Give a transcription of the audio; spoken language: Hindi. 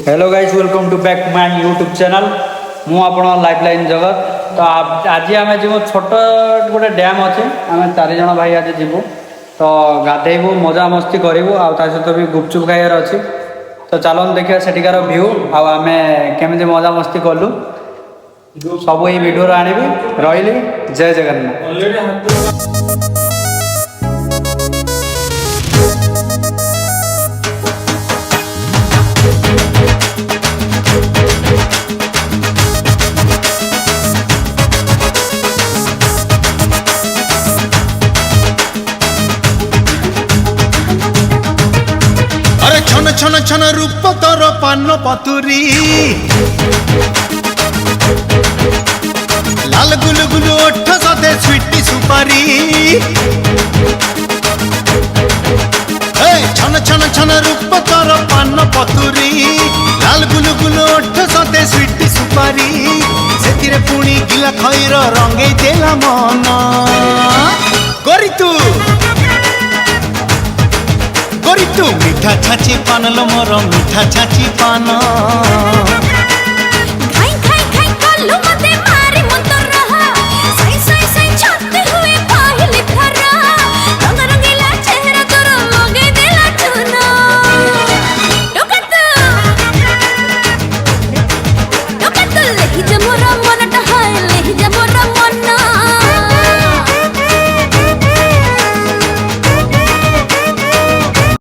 Hello guys, welcome to back my YouTube channel. मु आपण लाइफलाइन जगत। तो आज आम जीव छोट गोटे डैम अच्छे, आम 4 जन भाई आज जीवु। तो गाधेबू, मजा मस्ती करूँ, सहित भी गुपचुप खाइबार अच्छी। तो चलन देखिए सेठिकार व्यू आम केमी मजा मस्ती कलु सब ये वीडियो आनिबी। रही जय जगन्नाथ। छन छन छन रूप तोर पान पतुरी लाल गुलु गुलु ओठ सदे स्वीटी सुपारी। छन छन छन रूप तोर पान पतुरी लाल गुलु गुलु ओठ सदे स्वीटी सुपारी। से पुणी गिला खैर रंगे देला मन करी तू मीठा छाची पान लो मोर मीठा छाची पान। खाई खाई खाई कल्लू मते मारी मंतर रहा सई सई सई छाते हुए पहली थरा रंग रंगीला चेहरा तोर लगे देला चुना टोकत लेहि जे मोर